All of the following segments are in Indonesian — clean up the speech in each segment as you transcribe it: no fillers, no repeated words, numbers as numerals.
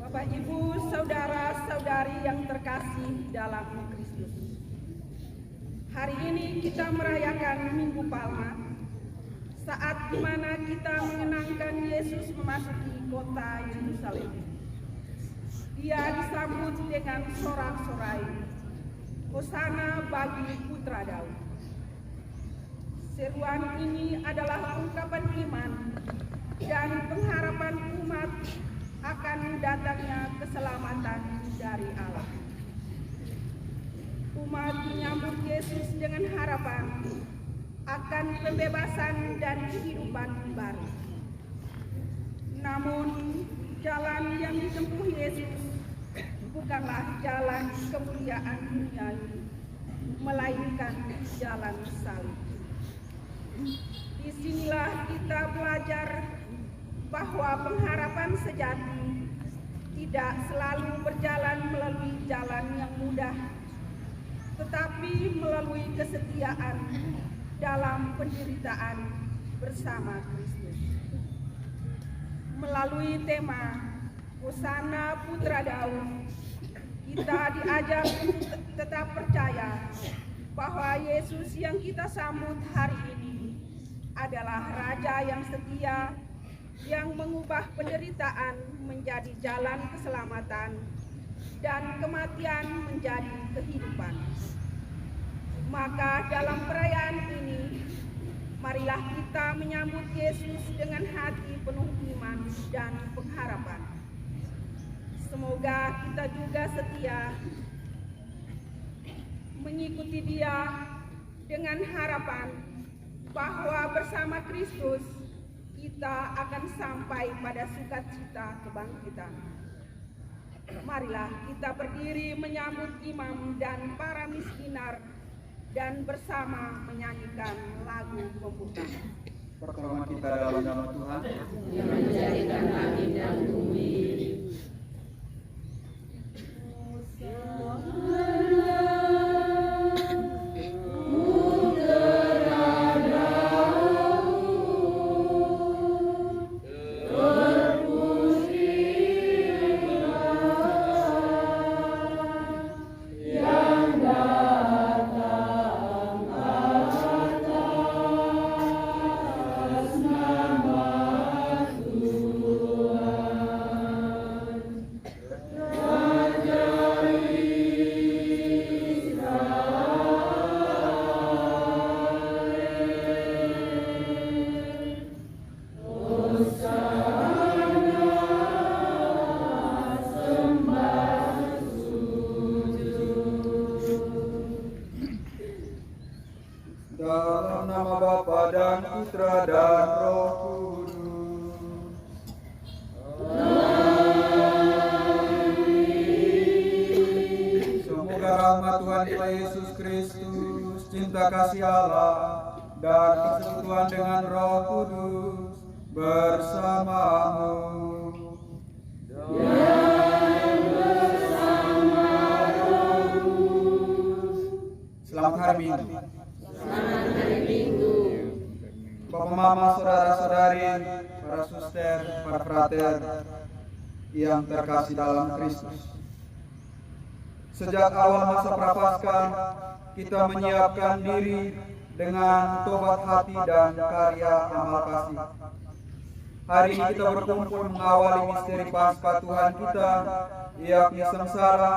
Bapak, Ibu, saudara-saudari yang terkasih dalam Kristus. Hari ini kita merayakan Minggu Palma, saat dimana kita mengenangkan Yesus memasuki kota Yerusalem. Dia disambut dengan sorak-sorai, Hosana bagi Putra Daud. Seruan ini adalah ungkapan iman dan pengharapan umat akan datangnya keselamatan dari Allah. Umat menyambut Yesus dengan harapan akan pembebasan dan kehidupan baru. Namun, jalan yang ditempuh Yesus bukanlah jalan kemuliaan dunia ini, melainkan jalan salib. Disinilah kita belajar bahwa pengharapan sejati tidak selalu berjalan melalui jalan yang mudah, tetapi melalui kesetiaan dalam penderitaan bersama Kristus. Melalui tema Hosana Putra Daud, kita diajak untuk tetap percaya bahwa Yesus yang kita sambut hari ini adalah Raja yang setia, yang mengubah penderitaan menjadi jalan keselamatan dan kematian menjadi kehidupan. Maka dalam perayaan ini, marilah kita menyambut Yesus dengan hati penuh iman dan pengharapan. Semoga kita juga setia mengikuti Dia dengan harapan bahwa bersama Kristus kita akan sampai pada sukacita kebangkitan. Marilah kita berdiri menyambut imam dan para miskinar dan bersama menyanyikan lagu pembuka. Pertolongan kita dalam nama Tuhan yang menjadikan langit dan bumi. dalam nama Bapa dan Putra dan Roh Kudus. Semoga rahmat Tuhan kita Yesus Kristus, cinta kasih Allah, dan persekutuan dengan Roh Kudus bersamamu. Selamat hari Minggu. Selamat hari Minggu. Bapak Mama, saudara-saudari, para suster, para frater yang terkasih dalam Kristus. Sejak awal masa Prapaskah, kita menyiapkan diri dengan tobat hati dan karya amal kasih. Hari ini kita berkumpul mengawali misteri Paskah Tuhan kita, yakni sengsara,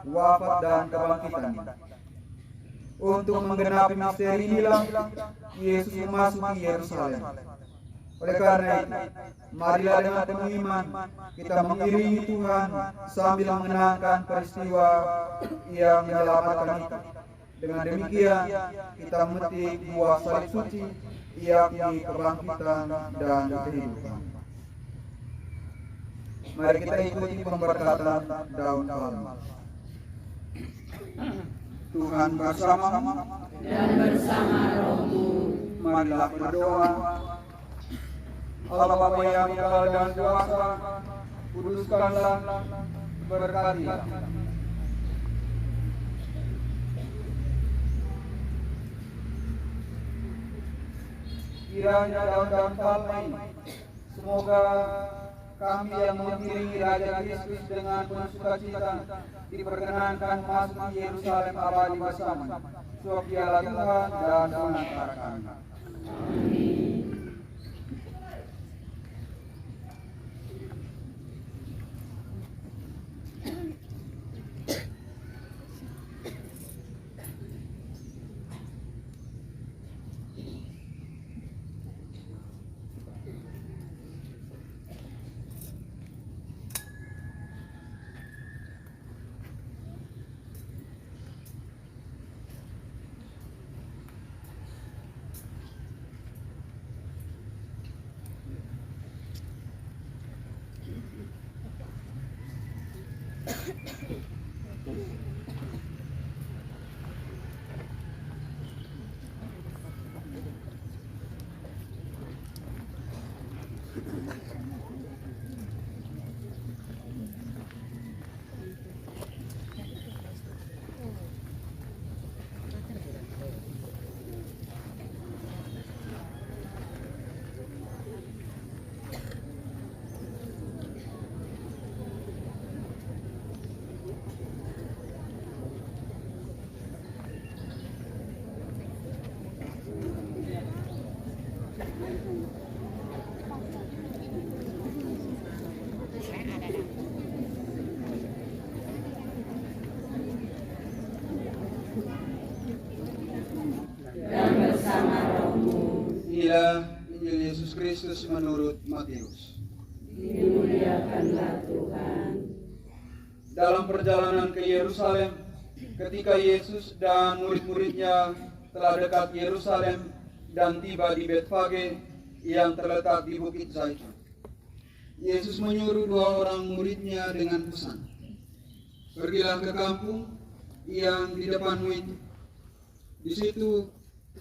wafat dan kebangkitan. Untuk menggenapi misteri inilah Yesus memasuki Yerusalem. Oleh karena itu, marilah dengan penuh iman kita mengiringi Tuhan sambil mengenangkan peristiwa yang menyelamatkan kita. Dengan demikian, kita memetik buah salib suci, yakni kebangkitan dan kehidupan. Mari kita ikuti pemberkatan daun palma. Tuhan bersamamu Dan bersama rohmu. marilah berdoa. Allah Bapa yang kekal dan kuasa, kuduskanlah, berkatilah. Kiranya daun palma ini semoga kami yang mengiringi Raja Kristus dengan penuh sukacita diperkenankan masuk di Yerusalem abadi bersama. Sebab Dialah Tuhan dan Penantara kami. Inilah Injil Yesus Kristus menurut Matius. Dimuliakanlah Tuhan. Dalam perjalanan ke Yerusalem, ketika Yesus dan murid-muridnya telah dekat Yerusalem dan tiba di Betfage yang terletak di Bukit Zaitun, Yesus menyuruh 2 orang muridnya dengan pesan, "Pergilah ke kampung yang di depanmu itu. Di situ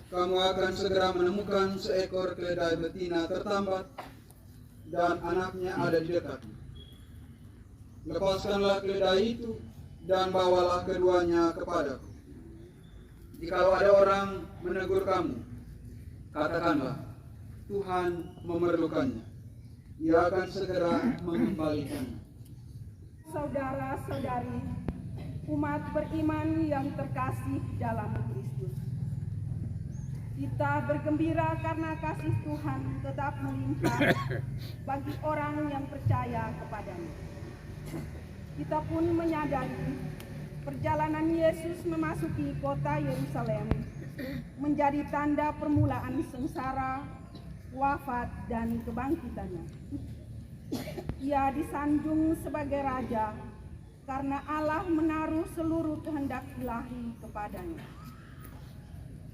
kamu akan segera menemukan seekor keledai betina tertambat dan anaknya ada di dekatmu. Lepaskanlah keledai itu dan bawalah keduanya kepadaku. Jikalau ada orang menegur kamu, katakanlah, Tuhan memerlukannya. Ia akan segera mengembalikannya." Saudara-saudari, umat beriman yang terkasih dalam Kristus, kita bergembira karena kasih Tuhan tetap melimpah bagi orang yang percaya kepadanya. Kita pun menyadari perjalanan Yesus memasuki kota Yerusalem menjadi tanda permulaan sengsara, wafat, dan kebangkitannya. Ia disanjung sebagai raja karena Allah menaruh seluruh kehendak ilahi kepadanya.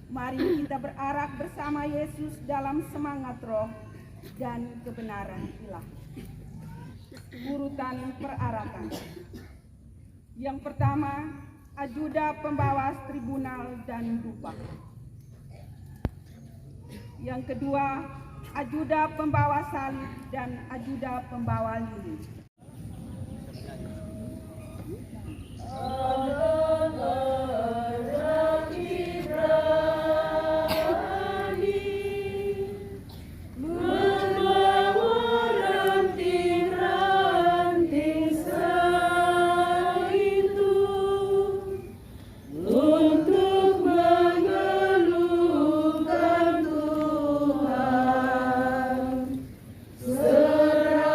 Mari kita berarak bersama Yesus dalam semangat roh dan kebenaran ilahi. Urutan perarakan. Yang pertama, ajuda pembawa tribunal dan dupa. Yang kedua, ajuda pembawa salib dan ajuda pembawa lilin. Serah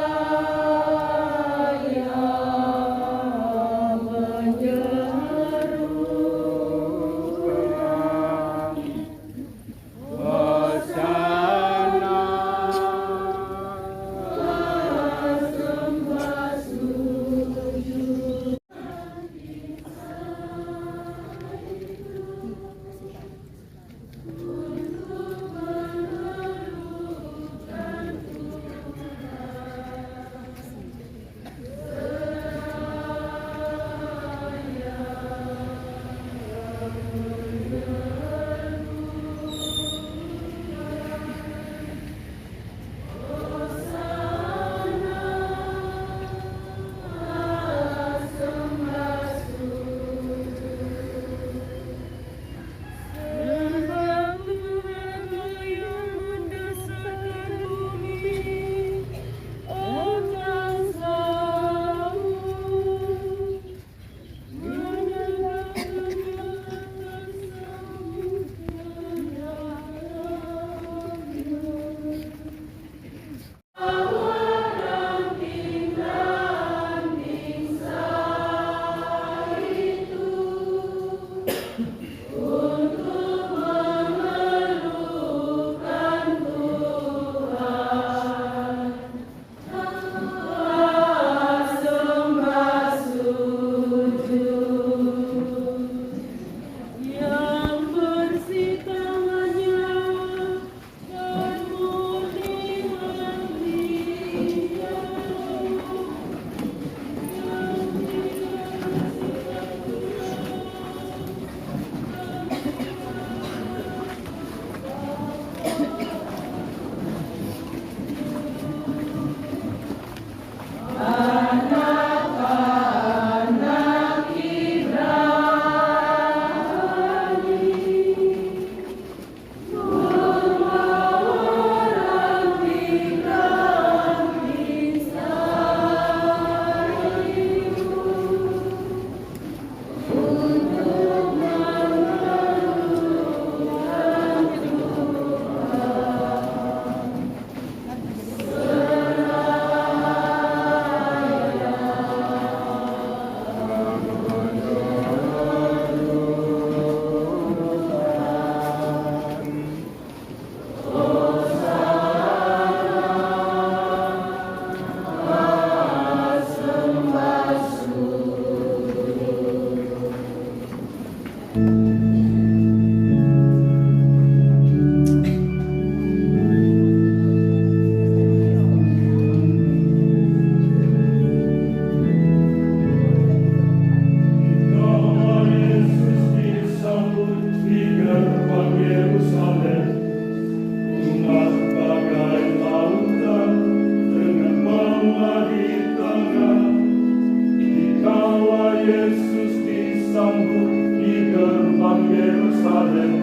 Yesus disambut di gerbang Yerusalem,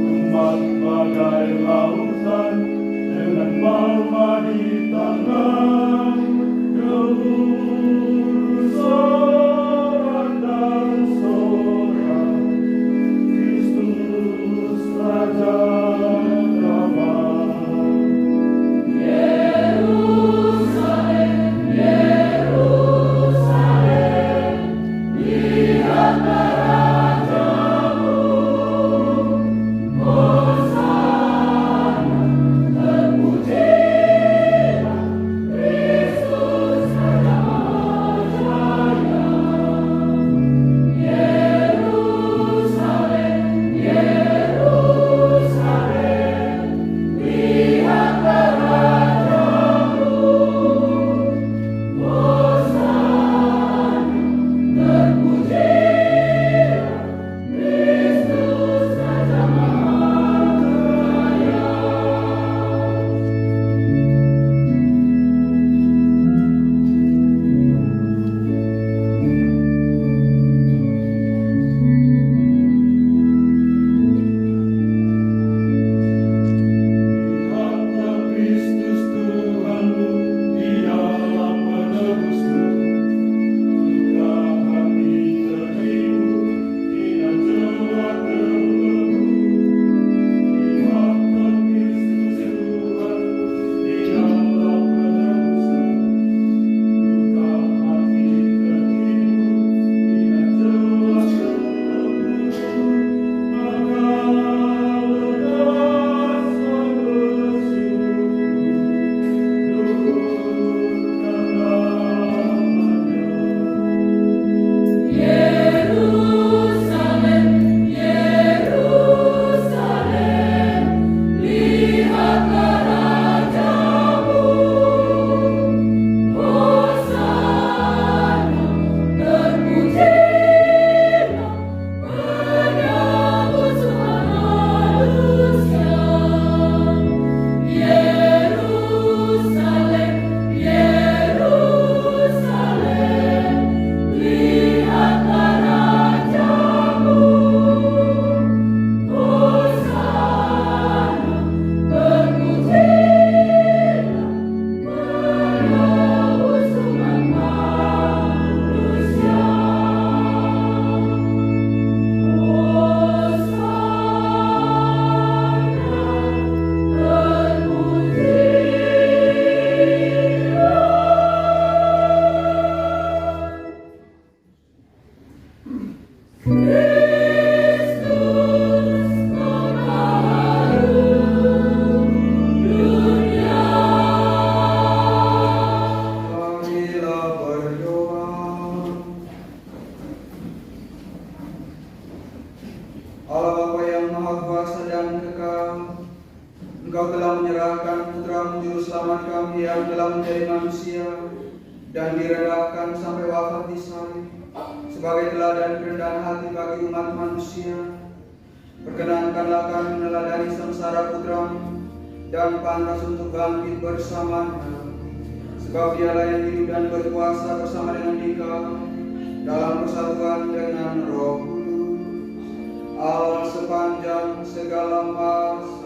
umat bagai lautan dengan palma di tangan, gemuruh sorak dan sorak, Kristus Raja damai. Allah Bapa yang Maha Kuasa dan Kekal, Engkau telah menyerahkan Putra-Mu Juru Selamat kami yang telah menjadi manusia dan direndahkan sampai wafat di salib sebagai teladan kerendahan hati bagi umat manusia. Perkenankanlah kami meneladani sengsara Putra-Mu dan pantas untuk bangkit bersamanya, sebab Dialah yang hidup dan berkuasa bersama dengan Dikau dalam persatuan dengan Roh Kudus, Allah sepanjang segala masa.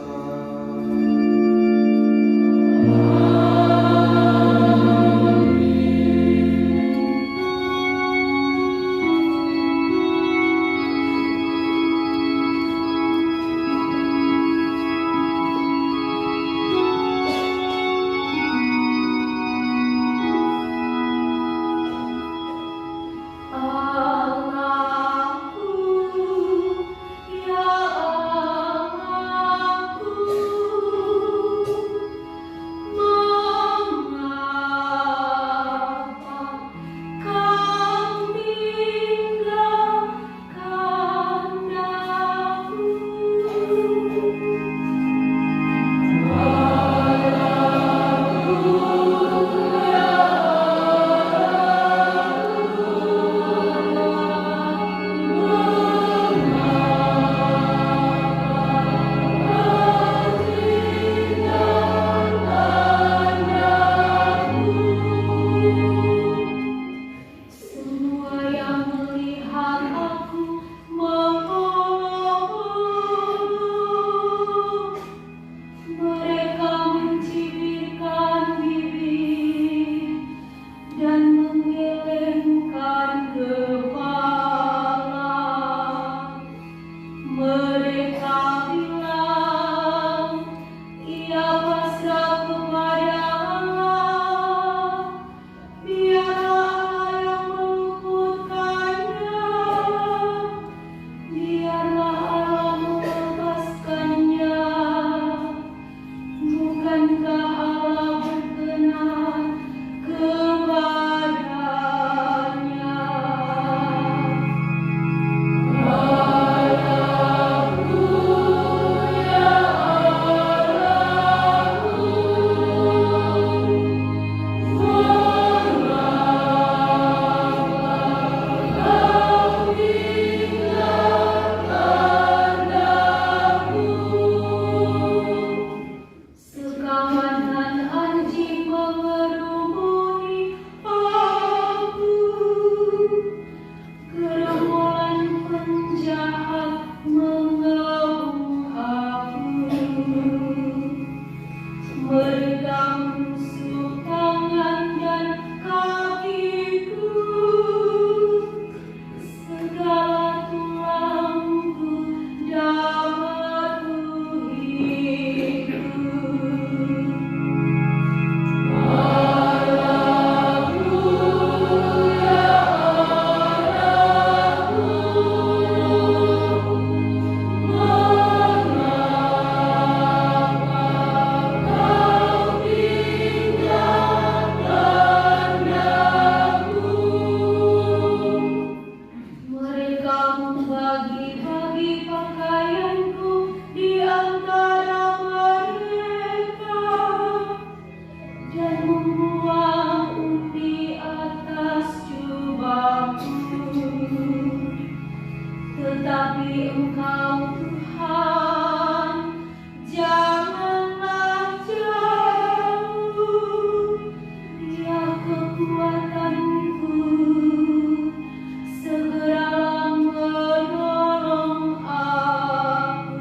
Allahku, ya Allah. bagi Engkau Tuhan, janganlah jauh. Dia kekuatanku, segeralah menolong aku.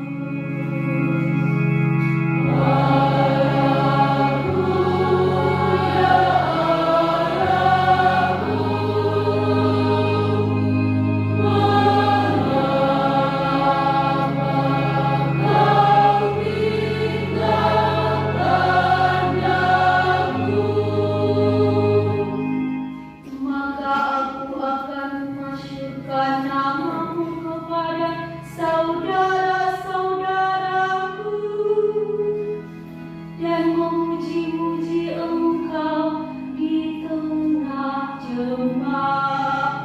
Maka aku akan memasyurkan namamu kepada saudara-saudaraku dan memuji-muji Engkau di tengah jemaat.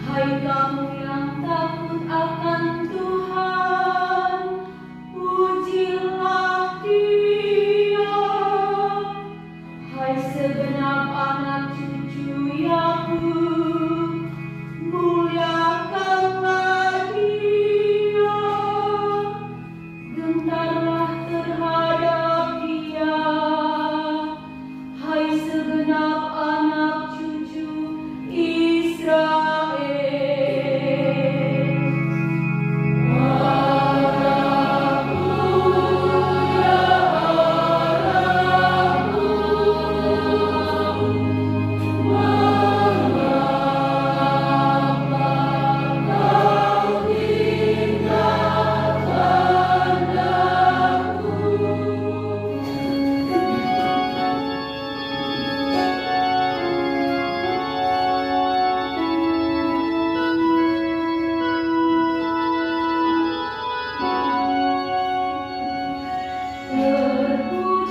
Hai kamu yang takut akan Tuhan, pujilah Dia. Hai segenap anak cucu Yakub, muliakanlah Dia. Gentarlah terhadap Dia, hai segenap anak cucu Israel.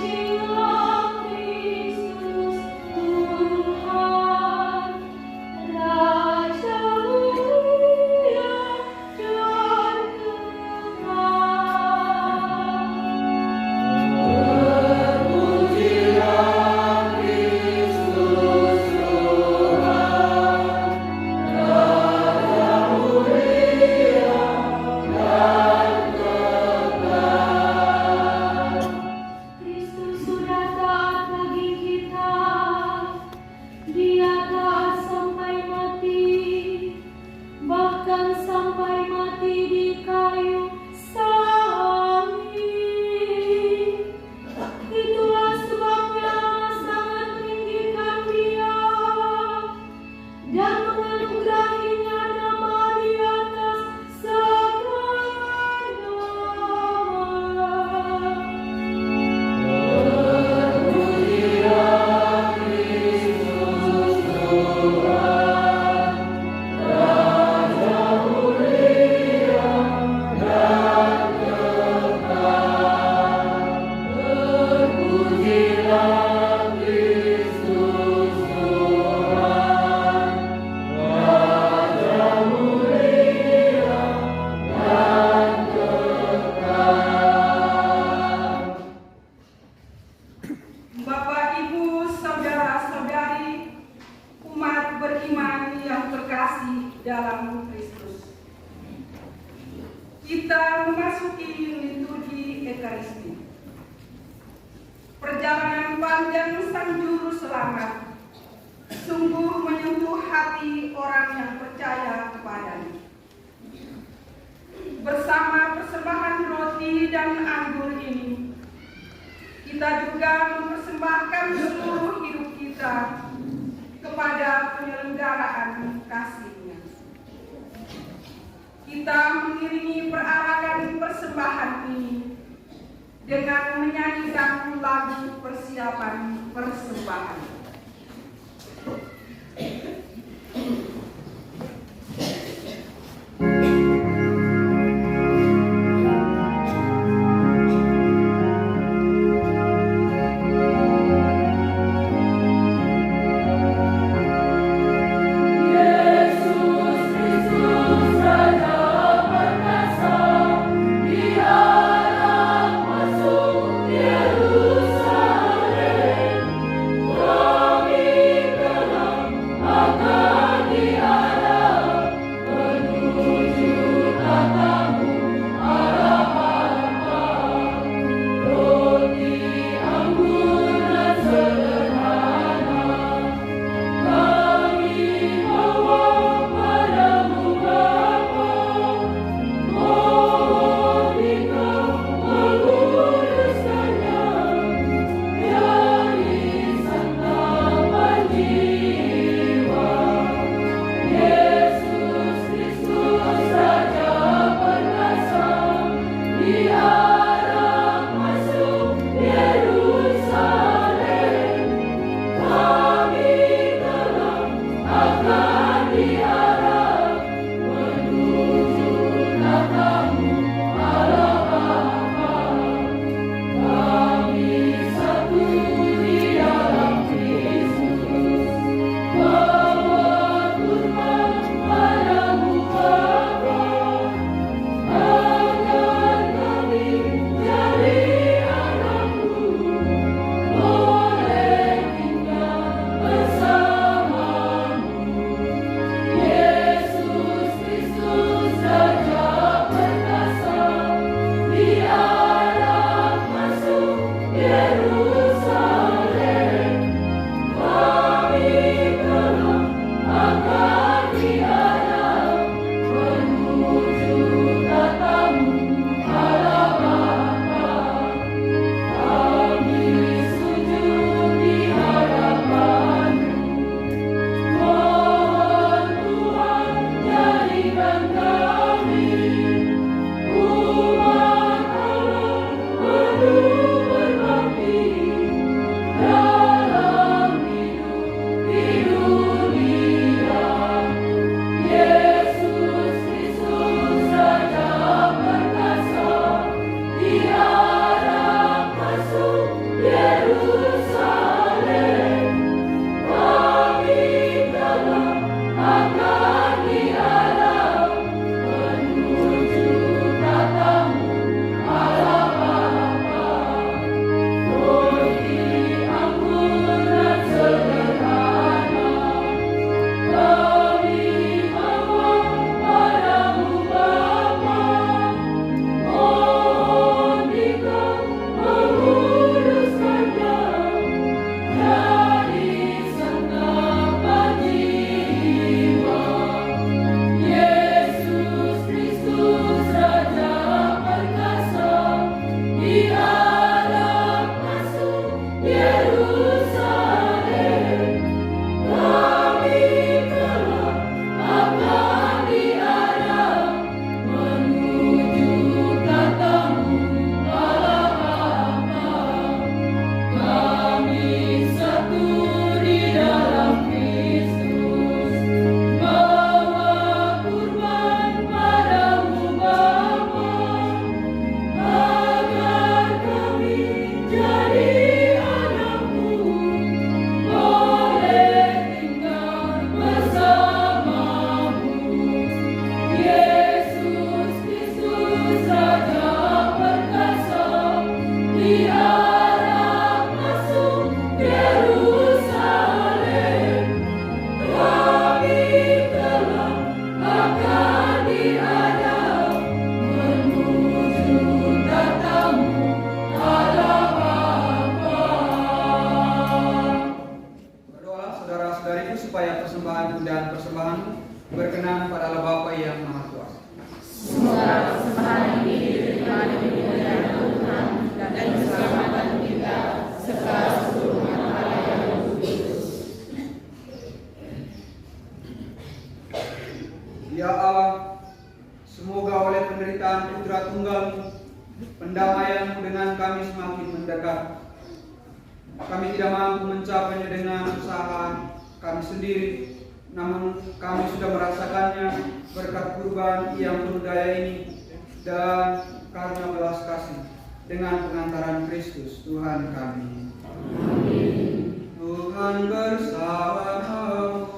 Terpujilah Kristus Tuhan, Raja mulia dan kekal. Terpujilah Kristus Tuhan, Raja mulia dan kekal. Kristus sudah taat bagi kita, Dia taat sampai mati, bahkan sampai mati di kayu salib. Itulah sebabnya Allah sangat meninggikan Dia dan menganugerahinya nama di atas segala nama. Bapak, Ibu, saudara-saudari, umat beriman yang terkasih dalam Kristus. Kita memasuki liturgi Ekaristi. Perjalanan panjang Sang Juru Selamat sungguh menyentuh hati orang yang percaya kepadanya. Bersama persembahan roti dan anggur ini, kita juga mempersembahkan seluruh hidup kita kepada penyelenggaraan kasih-Nya. Kita mengiringi perarakan persembahan ini dengan menyanyikan lagu persiapan persembahan. Yerusalem, itu supaya persembahan dan persembahanmu berkenan pada Allah Bapa yang Maha Kuasa. Semoga persembahan ini diterima demi kemuliaan Tuhan dan keselamatan kita serta seluruh umat Allah yang kudus. Ya Allah, semoga oleh penderitaan Putra Tunggal-Mu, pendamaian-Mu dengan kami semakin mendekat. Kami tidak mampu mencapainya dengan usaha kami sendiri, namun kami sudah merasakannya berkat kurban yang penuh daya ini dan karena belas kasih dengan pengantaran Kristus Tuhan kami. Amin. Tuhan bersamamu.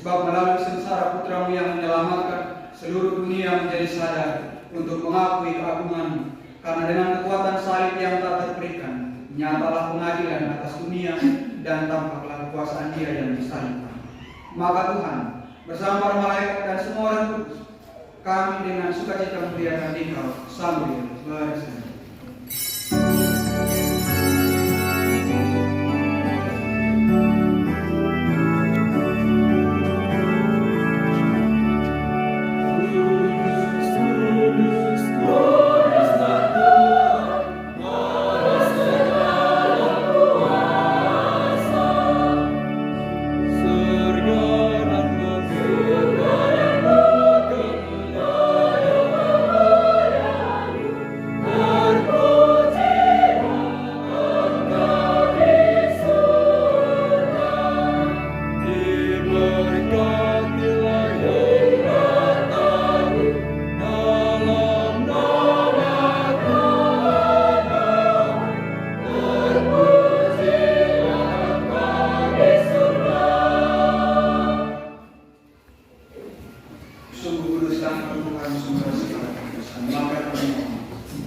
Sebab melalui sengsara Putra-Mu yang menyelamatkan, seluruh dunia menjadi sadar untuk mengakui keagungan-Mu. Karena dengan kekuatan salib yang tak terperikan, nyatalah pengadilan atas dunia dan tampaklah kekuasaan Dia yang disalibkan. Maka Tuhan, bersama para malaikat dan semua orang kudus, kami dengan sukacita memuliakan Engkau sambil bersama.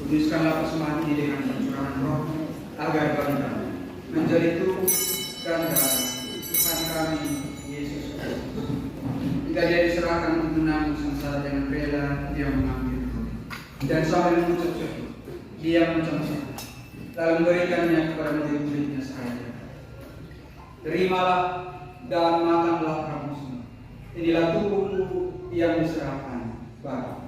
Kuduskanlah persembahan ini dengan pencurahan roh, agar bangga menjadi tubuh dan darah Tuhan kami Yesus Kristus. Jika Dia diserahkan untuk menanggung sengsara dengan rela, Dia mengambil roti dan sambil mengucap syukur, Dia mencongkak lalu memberikannya kepada murid-muridnya sekalian. Terimalah dan makanlah kamu semua. Inilah tubuhku yang diserahkan bagi.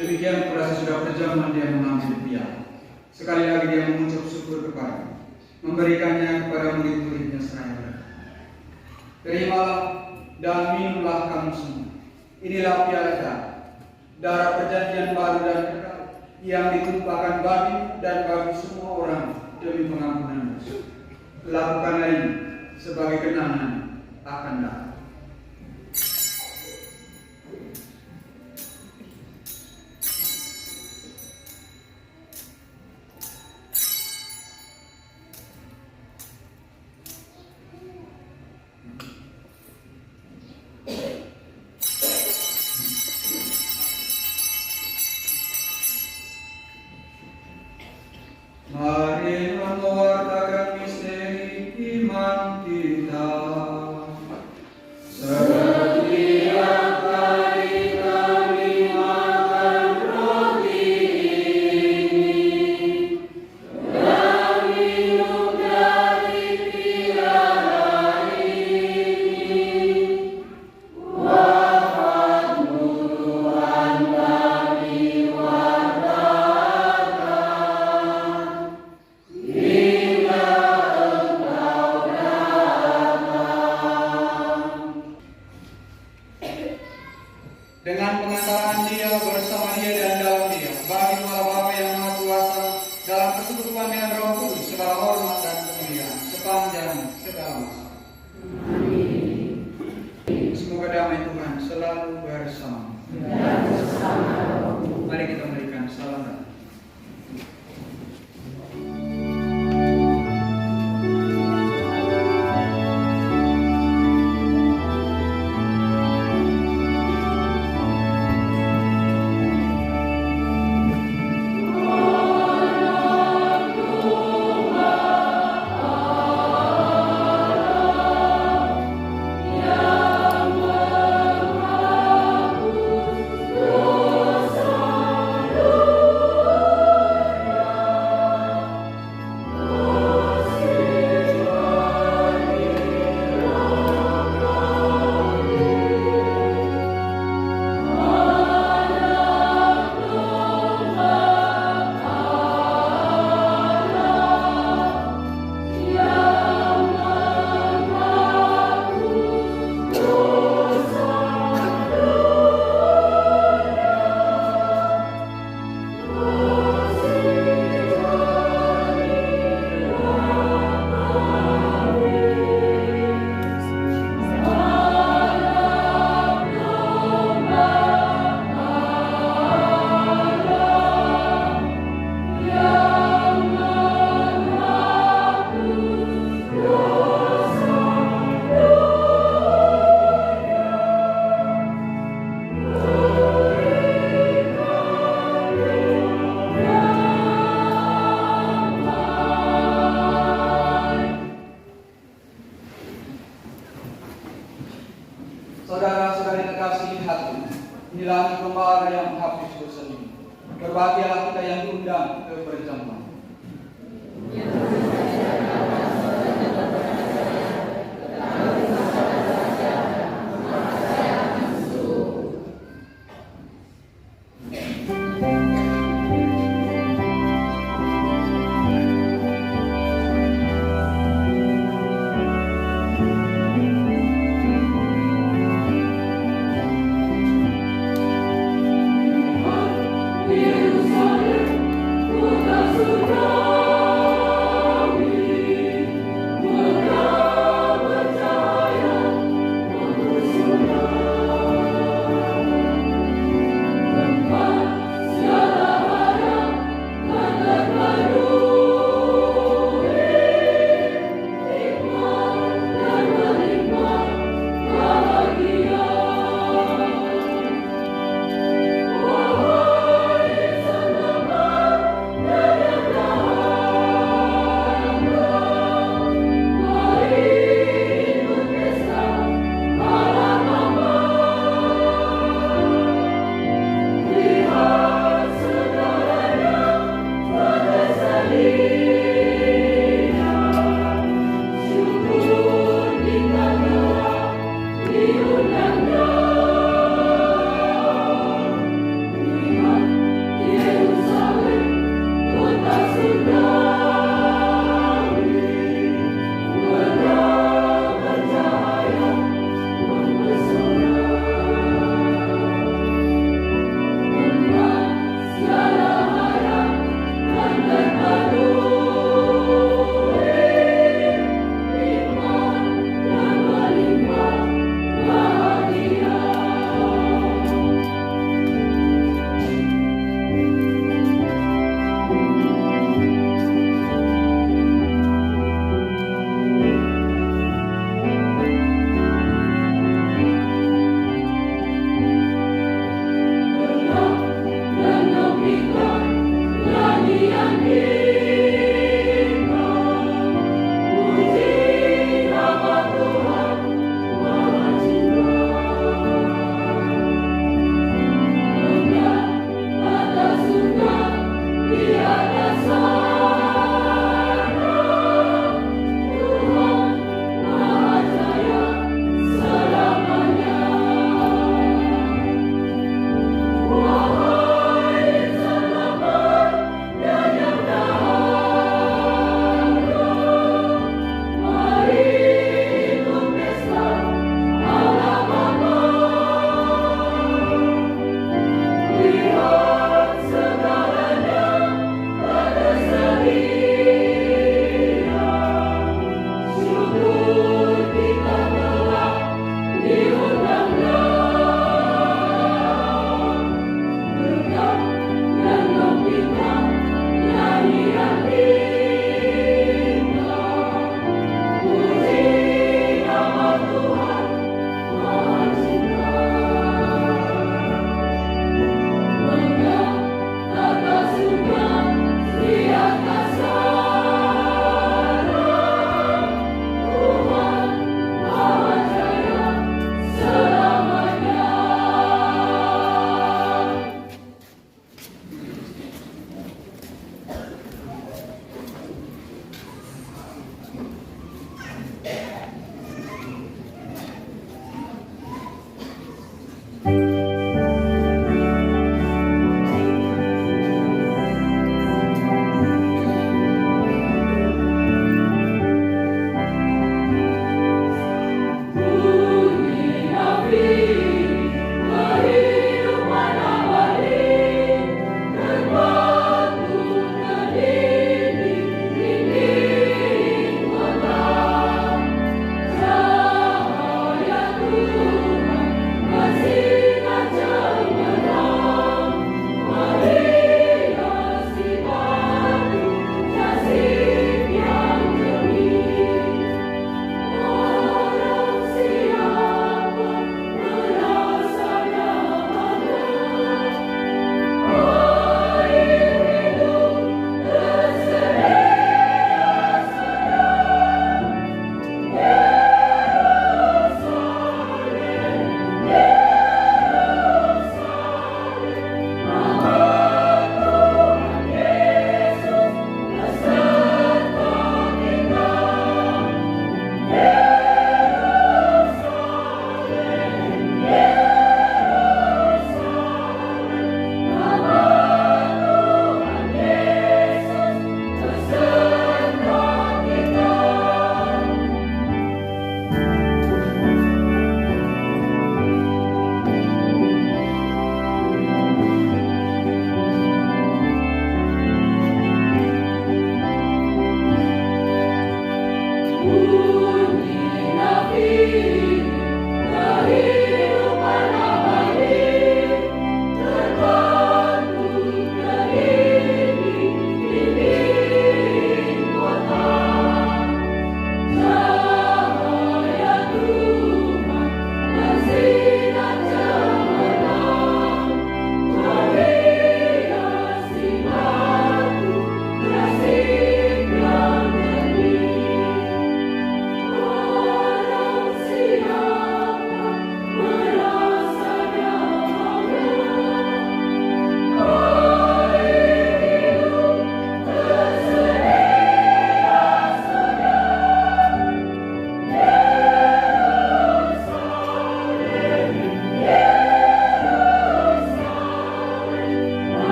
Demikian kurasa sudah berjalan Dia mengambil piala. Sekali lagi Dia mengucap syukur kepada, memberikannya kepada murid-muridnya seraya. Terimalah dan minumlah kamu semua. Inilah piala darah perjanjian baru dan kekal yang ditumpahkan bagi dan bagi semua orang demi pengampunan dosa. Lakukanlah ini sebagai kenangan akan datang. Mari mewartakan misteri iman kita. dan segala masa. Semoga damai Tuhan selalu bersama. Mari kita memberikan salam damai. Saudara-saudari terkasih hati, inilah lembaga yang menghapus dosa ini. Berbahagialah kita yang diundang ke perjamuan. Yerusalem, kota suci.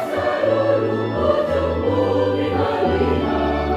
Seluruh ujung bumi melihat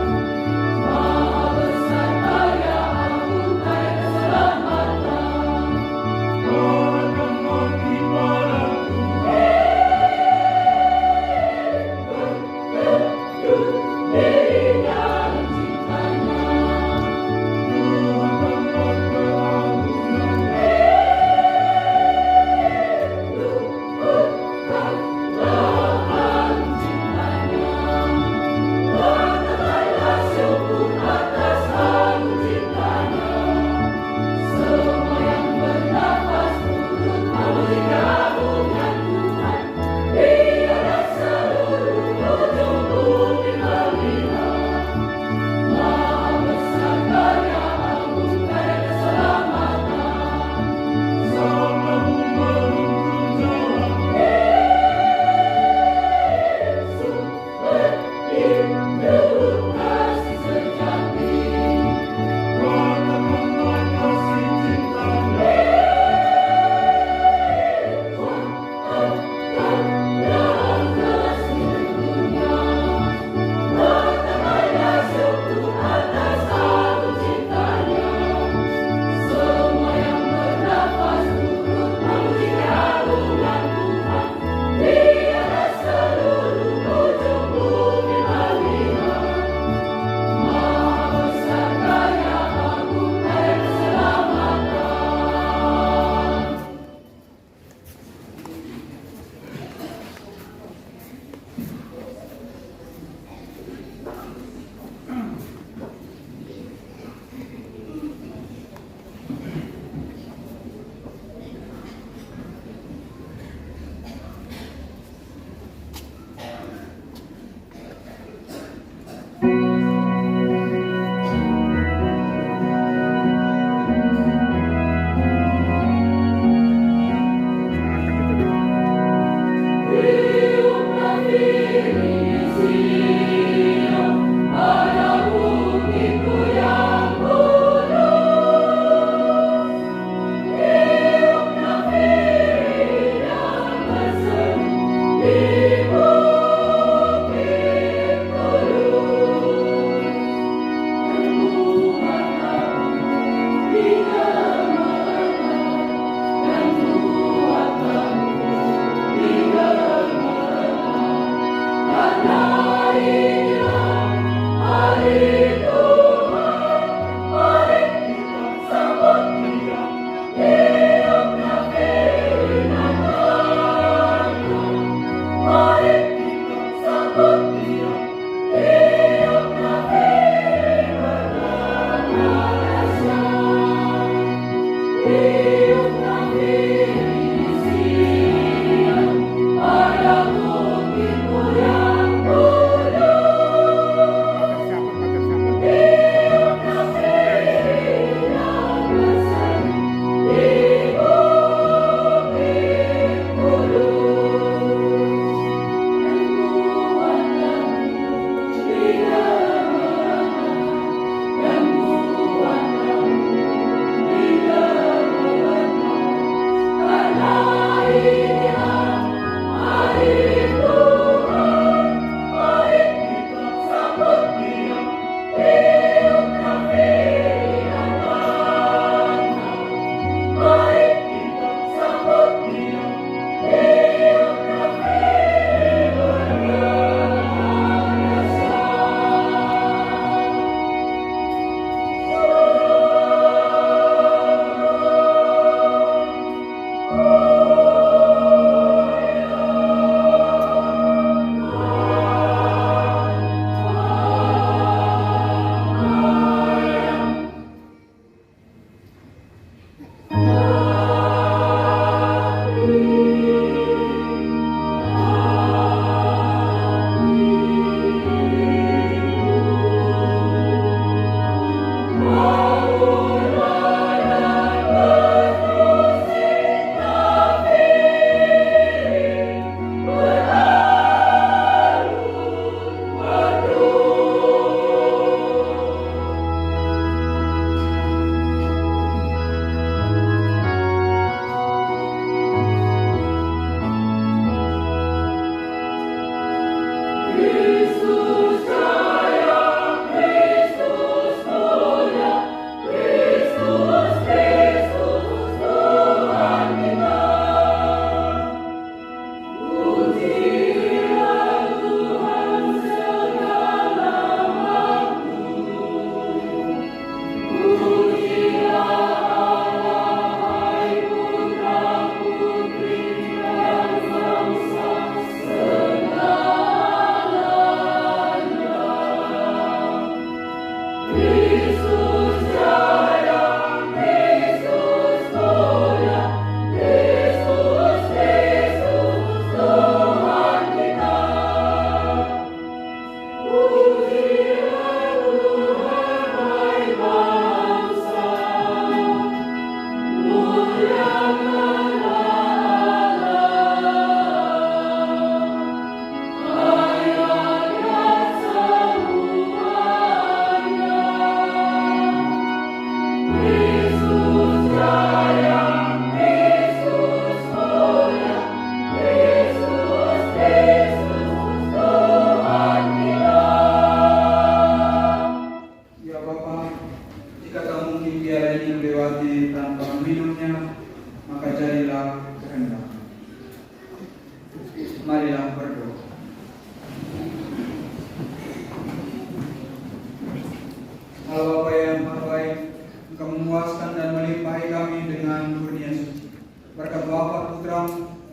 Engkau memuaskan dan melimpahi kami dengan kurnia suci. Berkat Bapa Putra,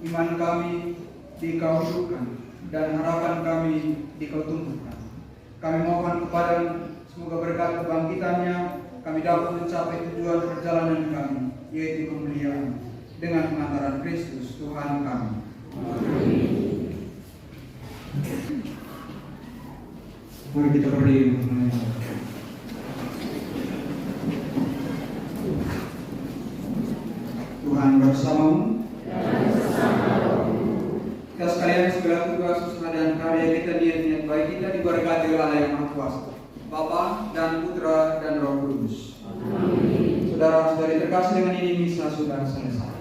iman kami di Kau hidupkan dan harapan kami di Kau tumbuhkan. Kami mohon kepada semoga berkat kebangkitannya kami dapat mencapai tujuan perjalanan kami, yaitu kemuliaan, dengan pengantaran Kristus Tuhan kami. Amin. Mari kita berdiri. Tuhan bersamamu. Kita sekalian segala tugas, usaha dan karya kita, niat-niat baik kita diberkati oleh Allah yang Maha Kuasa, Bapa dan Putra dan Roh Kudus. Amin. Saudara-saudari terkasih, dengan ini misa sudah selesai.